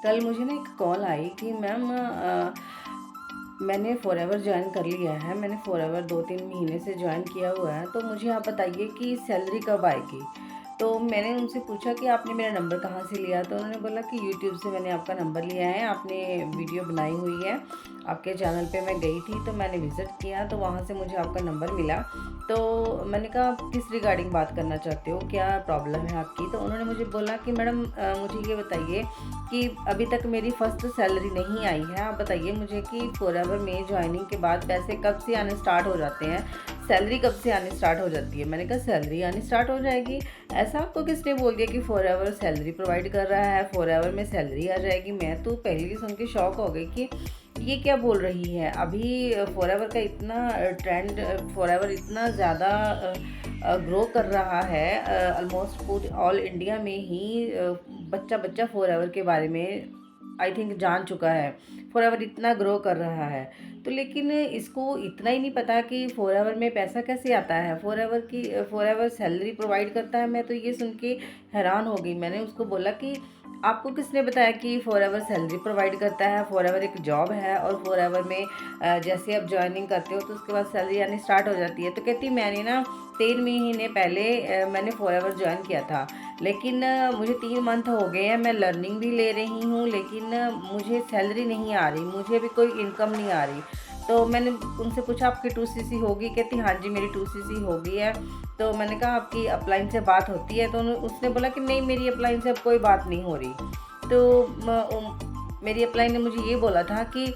कल मुझे ना एक कॉल आई कि मैम मैंने फ़ॉरएवर जॉइन कर लिया है। मैंने फ़ॉरएवर 2-3 महीने से जॉइन किया हुआ है, तो मुझे आप बताइए कि सैलरी कब आएगी? तो मैंने उनसे पूछा कि आपने मेरा नंबर कहाँ से लिया? तो उन्होंने बोला कि यूट्यूब से मैंने आपका नंबर लिया है, आपने वीडियो बनाई हुई है, आपके चैनल पे मैं गई थी तो मैंने विज़िट किया, तो वहाँ से मुझे आपका नंबर मिला। तो मैंने कहा आप किस रिगार्डिंग बात करना चाहते हो, क्या प्रॉब्लम है आपकी? तो उन्होंने मुझे बोला कि मैडम मुझे ये बताइए कि अभी तक मेरी फ़र्स्ट सैलरी नहीं आई है। आप बताइए मुझे कि फ़ॉरएवर में जॉइनिंग के बाद पैसे कब से आने स्टार्ट हो जाते हैं, सैलरी कब से आनी स्टार्ट हो जाती है? मैंने कहा सैलरी आनी स्टार्ट हो जाएगी? ऐसा आपको किसने बोल दिया कि फ़ॉरएवर सैलरी प्रोवाइड कर रहा है, फ़ॉरएवर में सैलरी आ जाएगी? मैं तो पहले ही सुन के शॉक हो गई कि ये क्या बोल रही है। अभी फ़ॉरएवर का इतना ट्रेंड, फ़ॉरएवर इतना ज़्यादा ग्रो कर रहा है, ऑलमोस्ट पूरे ऑल इंडिया में ही बच्चा बच्चा फ़ॉरएवर के बारे में आई थिंक जान चुका है। फ़ॉरएवर इतना ग्रो कर रहा है, तो लेकिन इसको इतना ही नहीं पता कि फ़ॉरएवर में पैसा कैसे आता है, फ़ॉरएवर सैलरी प्रोवाइड करता है। मैं तो ये सुन के हैरान हो गई। मैंने उसको बोला कि आपको किसने बताया कि फ़ॉरएवर सैलरी प्रोवाइड करता है? फ़ॉरएवर एक जॉब है और फ़ॉरएवर में जैसे आप जॉइनिंग करते हो तो उसके बाद सैलरी आनी स्टार्ट हो जाती है। तो कहती मैंने ना 3 महीने पहले मैंने फ़ॉरएवर जॉइन किया था, लेकिन मुझे 3 मंथ हो गए हैं, मैं लर्निंग भी ले रही हूँ, लेकिन मुझे सैलरी नहीं आ रही, मुझे भी कोई इनकम नहीं आ रही। तो मैंने उनसे पूछा आपकी 2CC होगी? कहती हाँ जी मेरी 2CC हो गई है। तो मैंने कहा आपकी अपलाइन से बात होती है? तो उसने बोला कि नहीं मेरी अपलाइन से अब कोई बात नहीं हो रही। तो मेरी अपलाइन ने मुझे ये बोला था कि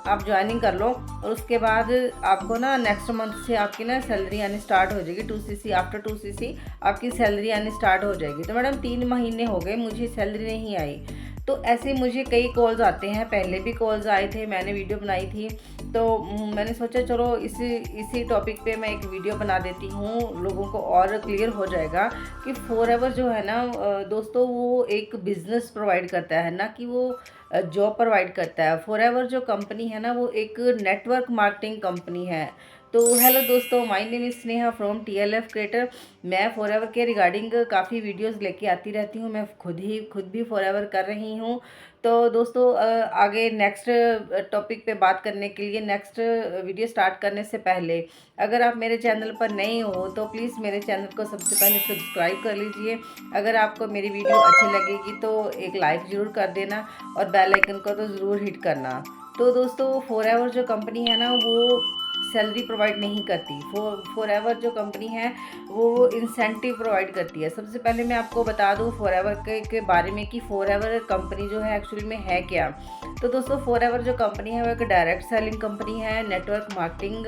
आप ज्वाइनिंग कर लो और उसके बाद आपको ना नेक्स्ट मंथ से आपकी ना सैलरी आनी स्टार्ट हो जाएगी। 2CC आफ्टर 2CC आपकी सैलरी आनी स्टार्ट हो जाएगी। तो मैडम 3 महीने हो गए मुझे सैलरी नहीं आई। तो ऐसे मुझे कई कॉल्स आते हैं, पहले भी कॉल्स आए थे, मैंने वीडियो बनाई थी। तो मैंने सोचा चलो इसी टॉपिक पे मैं एक वीडियो बना देती हूँ, लोगों को और क्लियर हो जाएगा कि फ़ॉरएवर जो है ना दोस्तों वो एक बिज़नेस प्रोवाइड करता है, ना कि वो जॉब प्रोवाइड करता है। फ़ॉरएवर जो कंपनी है ना वो एक नेटवर्क मार्केटिंग कंपनी है। तो हेलो दोस्तों, my name is Sneha from TLF creator. मैं फ़ॉरएवर के रिगार्डिंग काफ़ी वीडियोस लेके आती रहती हूँ। मैं खुद भी फ़ॉरएवर कर रही हूँ। तो दोस्तों आगे नेक्स्ट टॉपिक पे बात करने के लिए, नेक्स्ट वीडियो स्टार्ट करने से पहले अगर आप मेरे चैनल पर नए हो तो प्लीज़ मेरे चैनल को सबसे पहले सब्सक्राइब कर लीजिए। अगर आपको मेरी वीडियो अच्छी लगेगी तो एक लाइक ज़रूर कर देना और बेल आइकन को तो ज़रूर हिट करना। तो दोस्तों फ़ॉरएवर जो कंपनी है ना वो सैलरी प्रोवाइड नहीं करती। फ़ॉरएवर जो कंपनी है वो इंसेंटिव प्रोवाइड करती है। सबसे पहले मैं आपको बता दूं फ़ॉरएवर के बारे में कि फ़ॉरएवर कंपनी जो है एक्चुअली में है क्या। तो दोस्तों फ़ॉरएवर जो कंपनी है वो एक डायरेक्ट सेलिंग कंपनी है, नेटवर्क मार्केटिंग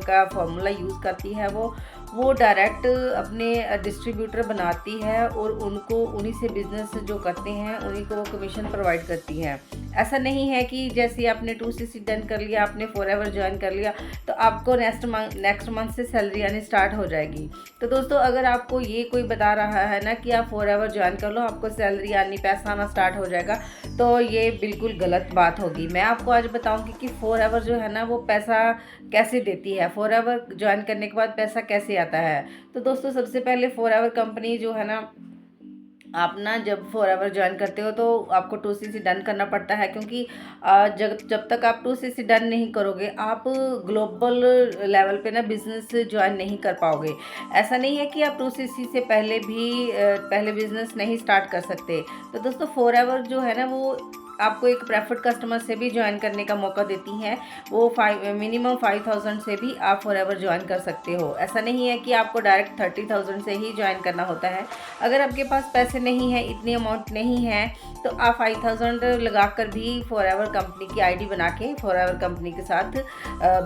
का फॉर्मूला यूज़ करती है। वो डायरेक्ट अपने डिस्ट्रीब्यूटर बनाती है और उनको उन्हीं से बिज़नेस जो करते हैं उन्हीं को वो कमीशन प्रोवाइड करती है। ऐसा नहीं है कि जैसे आपने 2CC डन कर लिया, आपने फ़ॉरएवर ज्वाइन कर लिया तो आपको नेक्स्ट मंथ से सैलरी आनी स्टार्ट हो जाएगी। तो दोस्तों अगर आपको ये कोई बता रहा है ना कि आप फ़ॉरएवर ज्वाइन कर लो आपको सैलरी आनी, पैसा आना स्टार्ट हो जाएगा, तो ये बिल्कुल गलत बात होगी। मैं आपको आज बताऊंगी कि फ़ॉरएवर जो है ना वो पैसा कैसे देती है, फ़ॉरएवर ज्वाइन करने के बाद पैसा कैसे आता है। तो दोस्तों सबसे पहले फ़ॉरएवर कंपनी जो है ना, आप ना जब फ़ॉरएवर ज्वाइन करते हो तो आपको 2CC डन करना पड़ता है, क्योंकि जब तक आप 2CC डन नहीं करोगे आप ग्लोबल लेवल पे ना बिज़नेस ज्वाइन नहीं कर पाओगे। ऐसा नहीं है कि आप 2CC से पहले बिज़नेस नहीं स्टार्ट कर सकते। तो दोस्तों फ़ॉरएवर जो है ना वो आपको एक प्रेफर्ड कस्टमर से भी ज्वाइन करने का मौका देती हैं। वो मिनिमम 5000 से भी आप फ़ॉरएवर ज्वाइन कर सकते हो। ऐसा नहीं है कि आपको डायरेक्ट 30,000 से ही ज्वाइन करना होता है। अगर आपके पास पैसे नहीं है, इतनी अमाउंट नहीं है, तो आप 5000 लगा कर भी फ़ॉरएवर कंपनी की आईडी बना के फ़ॉरएवर कंपनी के साथ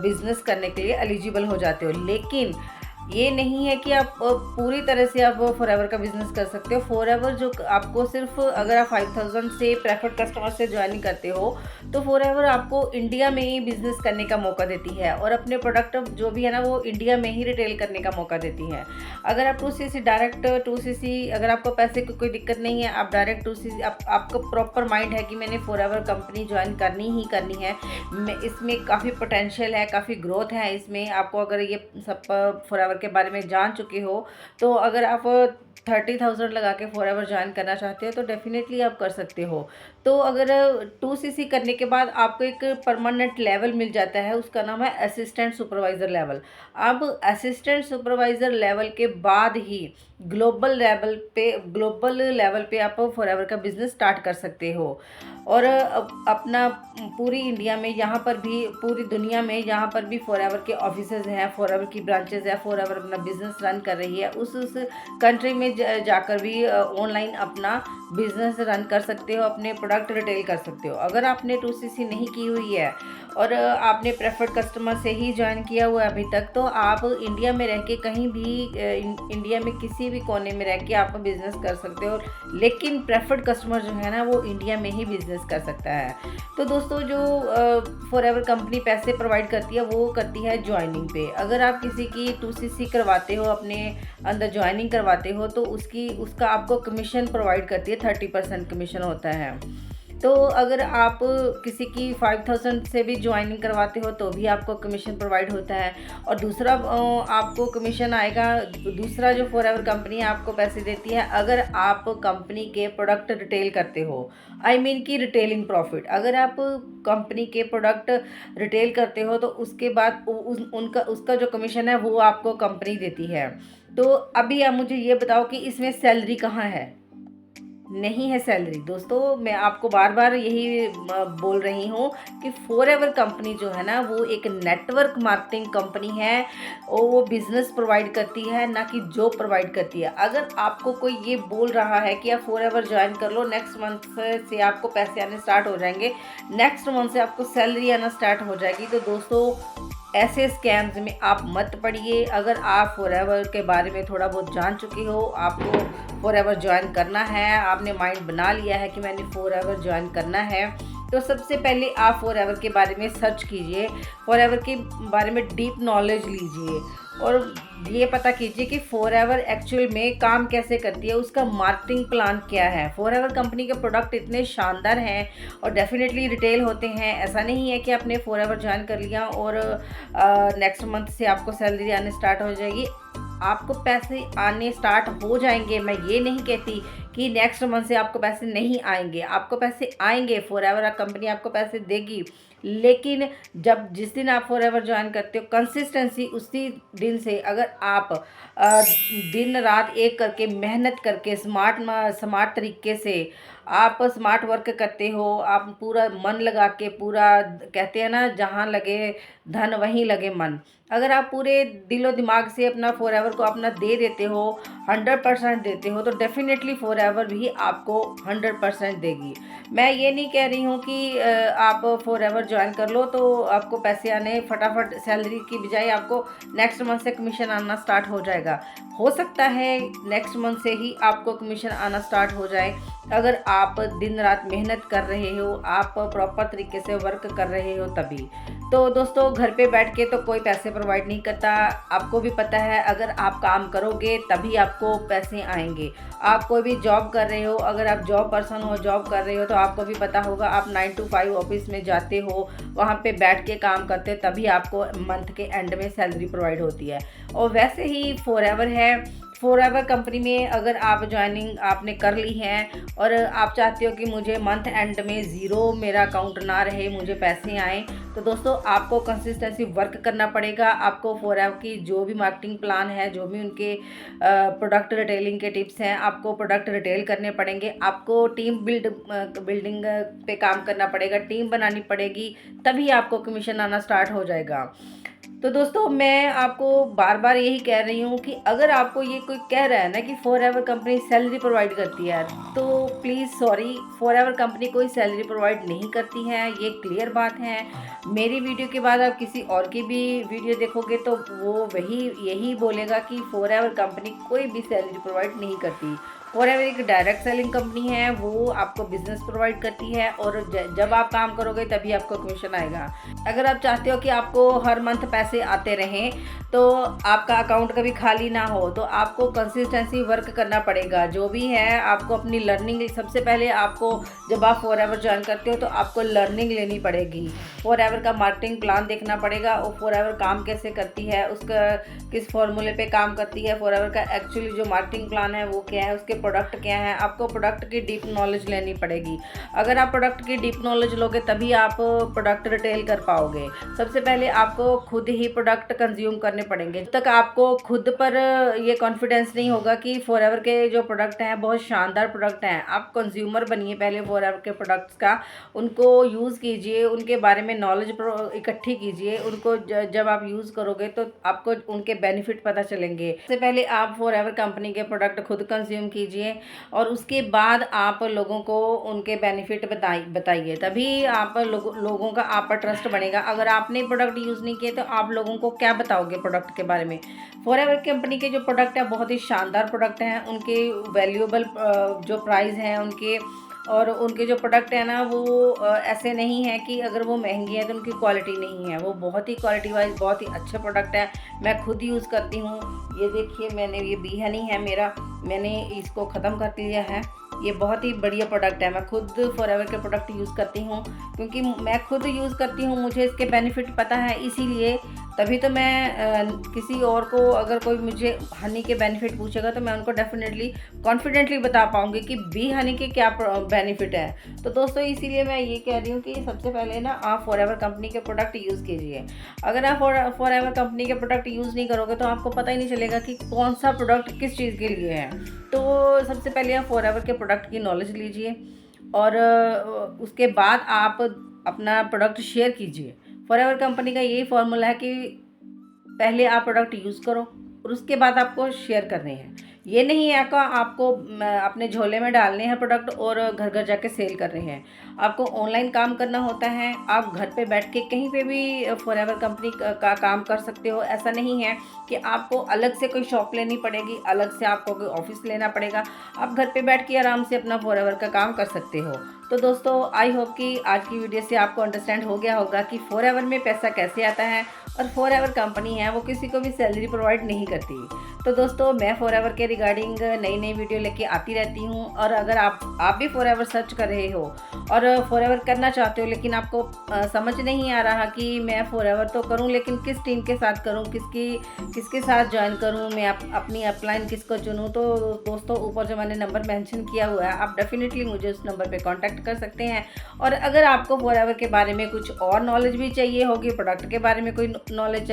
बिज़नेस करने के लिए एलिजिबल हो जाते हो। लेकिन ये नहीं है कि आप पूरी तरह से आप फ़ॉरएवर का बिज़नेस कर सकते हो। फ़ॉरएवर जो आपको सिर्फ अगर आप 5000 से प्रेफर्ड कस्टमर से ज्वाइनिंग करते हो तो फ़ॉरएवर आपको इंडिया में ही बिज़नेस करने का मौका देती है और अपने प्रोडक्ट जो भी है ना वो इंडिया में ही रिटेल करने का मौका देती है। अगर आप 2CC डायरेक्ट 2CC अगर आपको पैसे की कोई दिक्कत नहीं है, आप डायरेक्ट 2CC आपको प्रॉपर माइंड है कि मैंने फ़ॉरएवर कंपनी ज्वाइन करनी ही करनी है, इसमें काफ़ी पोटेंशियल है, काफ़ी ग्रोथ है इसमें। आपको अगर ये सब फ़ॉरएवर एवर के बारे में जान चुके हो, तो अगर आप 30,000 लगा के फॉर एवर ज्वाइन करना चाहते हो तो डेफिनेटली आप कर सकते हो। तो अगर 2cc करने के बाद आपको एक परमानेंट लेवल मिल जाता है, उसका नाम है असिस्टेंट सुपरवाइज़र लेवल। अब असिस्टेंट सुपरवाइज़र लेवल के बाद ही ग्लोबल लेवल पे आप फॉर एवर का बिज़नेस स्टार्ट कर सकते हो। और अपना पूरी इंडिया में, यहाँ पर भी पूरी दुनिया में, यहाँ पर भी फॉर एवर के ऑफिसेज हैं, फॉर एवर की ब्रांचेज है, फॉर एवर अपना बिज़नेस रन कर रही है। उस कंट्री में जाकर भी ऑनलाइन अपना बिज़नेस रन कर सकते हो, अपने प्रोडक्ट रिटेल कर सकते हो। अगर आपने 2cc नहीं की हुई है और आपने प्रेफर्ड कस्टमर से ही ज्वाइन किया हुआ है अभी तक, तो आप इंडिया में रह के कहीं भी इंडिया में किसी भी कोने में रह के आप बिज़नेस कर सकते हो, लेकिन प्रेफर्ड कस्टमर जो है ना वो इंडिया में ही बिज़नेस कर सकता है। तो दोस्तों, जो फॉर एवर कंपनी पैसे प्रोवाइड करती है वो करती है ज्वाइनिंग पे। अगर आप किसी की 2cc करवाते हो, अपने अंदर ज्वाइनिंग करवाते हो, तो उसका आपको कमीशन प्रोवाइड करती है, 30% कमीशन होता है। तो अगर आप किसी की 5,000 से भी ज्वाइनिंग करवाते हो तो भी आपको कमीशन प्रोवाइड होता है। और दूसरा आपको कमीशन आएगा, दूसरा जो फॉर एवर कंपनी आपको पैसे देती है अगर आप कंपनी के प्रोडक्ट रिटेल करते हो, आई मीन की रिटेलिंग प्रॉफिट। अगर आप कंपनी के प्रोडक्ट रिटेल करते हो तो उसके बाद उसका जो कमीशन है वो आपको कंपनी देती है। तो अभी आप मुझे ये बताओ कि इसमें सैलरी कहाँ है? नहीं है सैलरी। दोस्तों, मैं आपको बार बार यही बोल रही हूँ कि फॉर एवर कंपनी जो है ना वो एक नेटवर्क मार्केटिंग कंपनी है और वो बिज़नेस प्रोवाइड करती है, ना कि जॉब प्रोवाइड करती है। अगर आपको कोई ये बोल रहा है कि आप फॉर एवर ज्वाइन कर लो, नेक्स्ट मंथ से आपको पैसे आने स्टार्ट हो जाएंगे, नेक्स्ट मंथ से आपको सैलरी आना स्टार्ट हो जाएगी, तो दोस्तों ऐसे स्कैम्स में आप मत पड़िए। अगर आप फॉर एवर के बारे में थोड़ा बहुत जान चुके हो, आपको फॉर एवर ज्वाइन करना है, आपने माइंड बना लिया है कि मैंने फॉर एवर ज्वाइन करना है, तो सबसे पहले आप फॉर एवर के बारे में सर्च कीजिए, फॉर एवर के बारे में डीप नॉलेज लीजिए और ये पता कीजिए कि फॉर एवर एक्चुअल में काम कैसे करती है, उसका मार्केटिंग प्लान क्या है। फॉर एवर कंपनी के प्रोडक्ट इतने शानदार हैं और डेफिनेटली रिटेल होते हैं। ऐसा नहीं है कि आपने फॉर एवर ज्वाइन कर लिया और नेक्स्ट मंथ से आपको सैलरी आने स्टार्ट हो जाएगी। आपको पैसे आने स्टार्ट हो जाएंगे, मैं ये नहीं कहती कि नेक्स्ट मंथ से आपको पैसे नहीं आएंगे, आपको पैसे आएंगे, फॉर एवर कंपनी आपको पैसे देगी। लेकिन जिस दिन आप फॉर एवर ज्वाइन करते हो, कंसिस्टेंसी उसी दिन से अगर आप दिन रात एक करके मेहनत करके स्मार्ट तरीके से आप स्मार्ट वर्क करते हो, आप पूरा मन लगा के, पूरा कहते हैं ना जहाँ लगे धन वहीं लगे मन, अगर आप पूरे दिलो दिमाग से अपना फॉर एवर को अपना दे देते हो, 100% देते हो, तो डेफिनेटली फॉर एवर भी आपको 100% देगी। मैं ये नहीं कह रही हूँ कि आप फॉर एवर ज्वाइन कर लो तो आपको पैसे आने फटाफट, सैलरी की बजाय आपको नेक्स्ट मंथ से कमीशन आना स्टार्ट हो जाएगा। हो सकता है नेक्स्ट मंथ से ही आपको कमीशन आना स्टार्ट हो जाए अगर आप दिन रात मेहनत कर रहे हो, आप प्रॉपर तरीके से वर्क कर रहे हो तभी। तो दोस्तों, घर पे बैठ के तो कोई पैसे प्रोवाइड नहीं करता, आपको भी पता है। अगर आप काम करोगे तभी आपको पैसे आएंगे। आप कोई भी जॉब कर रहे हो, अगर आप जॉब पर्सन हो, जॉब कर रहे हो, तो आपको भी पता होगा, आप 9 to 5 ऑफिस में जाते हो, वहाँ पे बैठ के काम करते हो, तभी आपको मंथ के एंड में सैलरी प्रोवाइड होती है। और वैसे ही फॉर एवर है, फॉर एवर कंपनी में अगर आप ज्वाइनिंग आपने कर ली है और आप चाहते हो कि मुझे मंथ एंड में ज़ीरो मेरा अकाउंट ना रहे, मुझे पैसे आएँ, तो दोस्तों आपको कंसिस्टेंसी वर्क करना पड़ेगा। आपको फॉर एवर की जो भी मार्केटिंग प्लान है, जो भी उनके प्रोडक्ट रिटेलिंग के टिप्स हैं, आपको प्रोडक्ट रिटेल करने पड़ेंगे। आपको बिल्डिंग पे काम करना पड़ेगा, टीम बनानी पड़ेगी, तभी आपको कमीशन आना स्टार्ट हो जाएगा। तो दोस्तों, मैं आपको बार बार यही कह रही हूँ कि अगर आपको ये कोई कह रहा है ना कि for ever company salary provide करती है, तो please sorry, for ever company कोई सैलरी प्रोवाइड नहीं करती है, ये क्लियर बात है। मेरी वीडियो के बाद आप किसी और की भी वीडियो देखोगे तो वो यही बोलेगा कि फॉर एवर कंपनी कोई भी सैलरी प्रोवाइड नहीं करती। फॉरएवर एक डायरेक्ट सेलिंग कंपनी है, वो आपको बिजनेस प्रोवाइड करती है और जब आप काम करोगे तभी आपको कमीशन आएगा। अगर आप चाहते हो कि आपको हर मंथ पैसे आते रहें, तो आपका अकाउंट कभी खाली ना हो, तो आपको कंसिस्टेंसी वर्क करना पड़ेगा। जो भी है आपको अपनी लर्निंग, सबसे पहले आपको जब आप फॉरएवर ज्वाइन करते हो तो आपको लर्निंग लेनी पड़ेगी। फॉरएवर का मार्केटिंग प्लान देखना पड़ेगा और फॉरएवर काम कैसे करती है, उसका किस फॉर्मूले पे काम करती है, फॉरएवर का एक्चुअली जो मार्केटिंग प्लान है वो क्या है, उसके प्रोडक्ट क्या है, आपको प्रोडक्ट की डीप नॉलेज लेनी पड़ेगी। अगर आप प्रोडक्ट की डीप नॉलेज लोगे तभी आप प्रोडक्ट रिटेल कर पाओगे। सबसे पहले आपको खुद ही प्रोडक्ट कंज्यूम करने पड़ेंगे। जब तक आपको खुद पर ये कॉन्फिडेंस नहीं होगा कि फॉरएवर के जो प्रोडक्ट हैं बहुत शानदार प्रोडक्ट हैं, आप कंज्यूमर बनिए पहले फॉरएवर के प्रोडक्ट्स का, उनको यूज़ कीजिए, उनके बारे में नॉलेज इकट्ठी कीजिए। उनको जब आप यूज़ करोगे तो आपको उनके बेनिफिट पता चलेंगे। सबसे पहले आप फॉरएवर कंपनी के प्रोडक्ट खुद कंज्यूम कीजिए और उसके बाद आप लोगों को उनके बेनिफिट बताइए, तभी आप लोगों का आप पर ट्रस्ट बनेगा। अगर आपने प्रोडक्ट यूज़ नहीं किए तो आप लोगों को क्या बताओगे प्रोडक्ट के बारे में। फॉरएवर कंपनी के जो प्रोडक्ट है बहुत ही शानदार प्रोडक्ट हैं, उनके वैल्यूएबल जो प्राइस हैं उनके, और उनके जो प्रोडक्ट है ना वो ऐसे नहीं है कि अगर वो महंगी है तो उनकी क्वालिटी नहीं है, वो बहुत ही क्वालिटी वाइज बहुत ही अच्छे प्रोडक्ट है। मैं खुद यूज़ करती हूँ। ये देखिए, मैंने ये बी हनी है मेरा, मैंने इसको ख़त्म कर लिया है। ये बहुत ही बढ़िया प्रोडक्ट है। मैं खुद फॉरएवर के प्रोडक्ट यूज़ करती हूँ क्योंकि मैं खुद यूज़ करती हूँ, मुझे इसके बेनिफिट पता है, इसीलिए तभी तो मैं किसी और को, अगर कोई मुझे हनी के बेनिफिट पूछेगा तो मैं उनको डेफिनेटली कॉन्फिडेंटली बता पाऊँगी कि बी हनी के क्या बेनिफिट है। तो दोस्तों इसीलिए मैं ये कह रही हूँ कि सबसे पहले ना आप फॉरएवर कंपनी के प्रोडक्ट यूज़ कीजिए। अगर आप फॉरएवर कंपनी के प्रोडक्ट यूज़ नहीं करोगे तो आपको पता ही नहीं चलेगा कि कौन सा प्रोडक्ट किस चीज़ के लिए है। तो सबसे पहले आप फॉरएवर के प्रोडक्ट की नॉलेज लीजिए और उसके बाद आप अपना प्रोडक्ट शेयर कीजिए। फॉरएवर कंपनी का यही फार्मूला है कि पहले आप प्रोडक्ट यूज़ करो और उसके बाद आपको शेयर करने हैं। ये नहीं है कि आपको अपने झोले में डालने हैं प्रोडक्ट और घर घर जाके सेल कर रहे हैं। आपको ऑनलाइन काम करना होता है, आप घर पे बैठ के कहीं पे भी फॉरएवर कंपनी का काम कर सकते हो। ऐसा नहीं है कि आपको अलग से कोई शॉप लेनी पड़ेगी, अलग से आपको कोई ऑफिस लेना पड़ेगा। आप घर पे बैठ के आराम से अपना फॉरएवर का काम कर सकते हो। तो दोस्तों आई होप कि आज की वीडियो से आपको अंडरस्टैंड हो गया होगा कि फॉरएवर में पैसा कैसे आता है, और फॉरएवर कंपनी है वो किसी को भी सैलरी प्रोवाइड नहीं करती। तो दोस्तों मैं फॉरएवर के रिगार्डिंग नई नई वीडियो लेके आती रहती हूँ, और अगर आप भी फॉरएवर सर्च कर रहे हो और फॉरएवर करना चाहते हो लेकिन आपको समझ नहीं आ रहा कि मैं फॉरएवर तो करूँ लेकिन किस टीम के साथ करूँ, किसके साथ ज्वाइन करूँ, मैं अपनी अपलाइन किसको चुनूँ, तो दोस्तों ऊपर जो मैंने नंबर मेंशन किया हुआ है आप डेफिनेटली मुझे उस नंबर पे कांटेक्ट कर सकते हैं। और अगर आपको फॉरएवर के बारे में कुछ और नॉलेज भी चाहिए होगी, प्रोडक्ट के बारे में कोई नॉलेज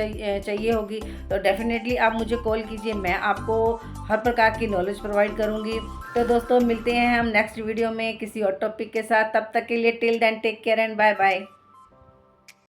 चाहिए होगी, तो डेफिनेटली आप मुझे कॉल कीजिए, मैं आपको हर प्रकार की नॉलेज प्रोवाइड करूँगी। तो दोस्तों मिलते हैं हम नेक्स्ट वीडियो में किसी और टॉपिक के साथ। तब तक के लिए till then take care and bye bye.